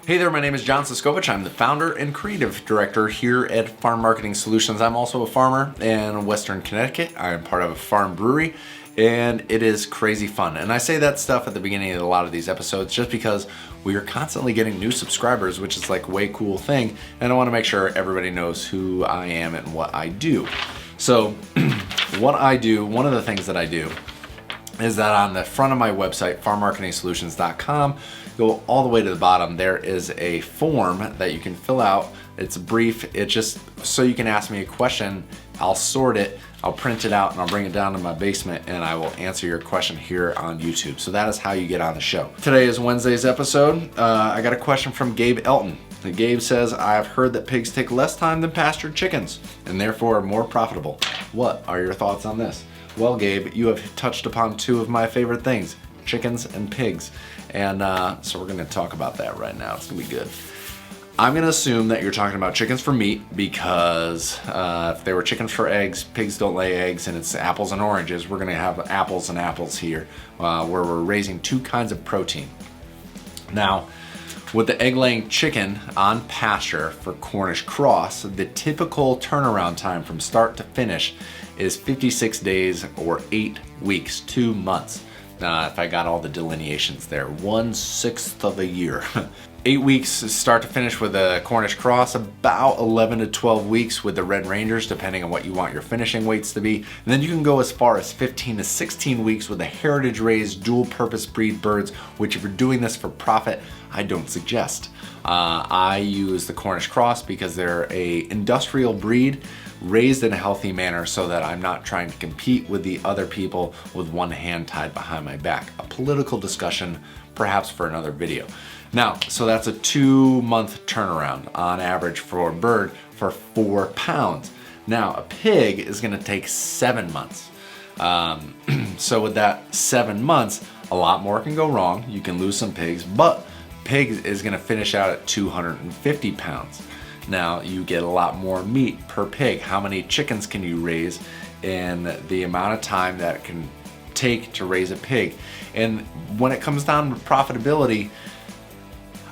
Hey there, my name is John Siskovich. I'm the founder and creative director here at Farm Marketing Solutions. I'm also a farmer in Western Connecticut. I am part of a farm brewery, and it is crazy fun. And I say that stuff at the beginning of a lot of these episodes just because we are constantly getting new subscribers, which is like a way cool thing. And I want to make sure everybody knows who I am and what I do. So what I do, one of the things that I do is that on the front of my website, farmmarketingsolutions.com, go all the way to the bottom, there is a form that you can fill out. It's brief. It's just so you can ask me a question. I'll sort it, I'll print it out, and I'll bring it down to my basement, and I will answer your question here on YouTube. So that is how you get on the show. Today is Wednesday's episode. I got a question from Gabe Elton. Gabe says, I've heard that pigs take less time than pastured chickens, and therefore are more profitable. What are your thoughts on this? Well, Gabe, you have touched upon two of my favorite things, chickens and pigs. And so we're gonna talk about that right now. It's gonna be good. I'm gonna assume that you're talking about chickens for meat because if they were chickens for eggs, pigs don't lay eggs, and it's apples and oranges. We're gonna have apples and apples here where we're raising two kinds of protein. Now, with the egg-laying chicken on pasture for Cornish cross, the typical turnaround time from start to finish is 56 days or 8 weeks, 2 months. If I got all the delineations there, 1/6 of a year. 8 weeks start to finish with the Cornish cross, about 11 to 12 weeks with the Red Rangers, depending on what you want your finishing weights to be. And then you can go as far as 15 to 16 weeks with the heritage raised dual purpose breed birds, which if you're doing this for profit, I don't suggest. I use the Cornish cross because they're a industrial breed raised in a healthy manner so that I'm not trying to compete with the other people with one hand tied behind my back. A political discussion, perhaps for another video. Now, so that's a 2-month turnaround on average for a bird for 4 pounds. Now, a pig is gonna take 7 months. So with that 7 months, a lot more can go wrong. You can lose some pigs, but pig is gonna finish out at 250 pounds. Now you get a lot more meat per pig. How many chickens can you raise in the amount of time that it can take to raise a pig? And when it comes down to profitability,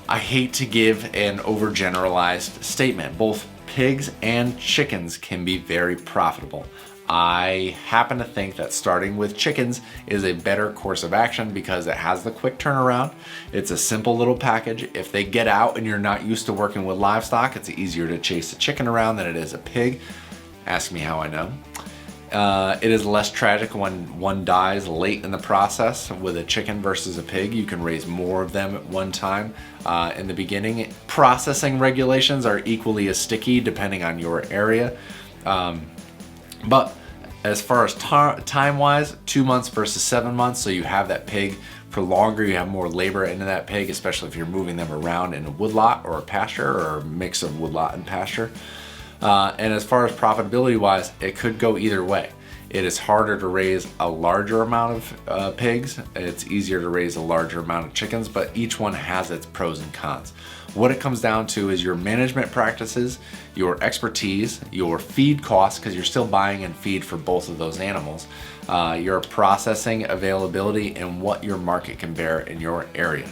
I hate to give an overgeneralized statement. Both pigs and chickens can be very profitable. I happen to think that starting with chickens is a better course of action because it has the quick turnaround. It's a simple little package. If they get out and you're not used to working with livestock, it's easier to chase a chicken around than it is a pig. Ask me how I know. It is less tragic when one dies late in the process. With a chicken versus a pig, you can raise more of them at one time in the beginning. Processing regulations are equally as sticky depending on your area. But as far as time-wise, 2 months versus 7 months, so you have that pig for longer, you have more labor into that pig, especially if you're moving them around in a woodlot or a pasture or a mix of woodlot and pasture. And as far as profitability-wise, it could go either way. It is harder to raise a larger amount of pigs. It's easier to raise a larger amount of chickens, but each one has its pros and cons. What it comes down to is your management practices, your expertise, your feed costs, because you're still buying in feed for both of those animals, your processing availability, and what your market can bear in your area.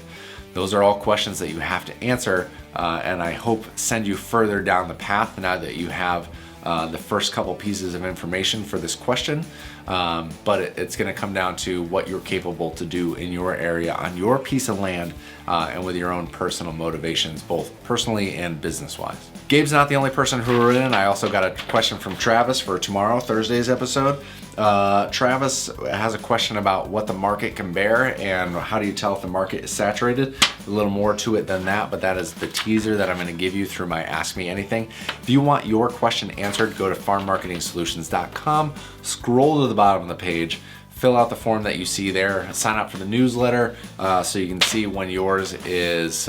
Those are all questions that you have to answer, and I hope send you further down the path now that you have the first couple pieces of information for this question. But it's going to come down to what you're capable to do in your area on your piece of land and with your own personal motivations, both personally and business-wise. Gabe's not the only person who wrote in. I also got a question from Travis for tomorrow, Thursday's episode. Travis has a question about what the market can bear and how do you tell if the market is saturated. A little more to it than that, but that is the teaser that I'm going to give you through my Ask Me Anything. If you want your question answered, go to farmmarketingsolutions.com, scroll to the bottom of the page, fill out the form that you see there, sign up for the newsletter so you can see when yours is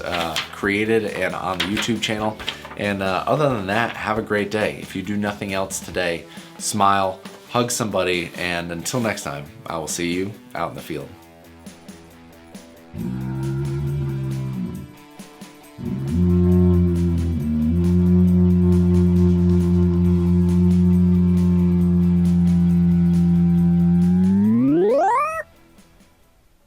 created and on the YouTube channel. And other than that, have a great day. If you do nothing else today, smile, hug somebody, and until next time, I will see you out in the field.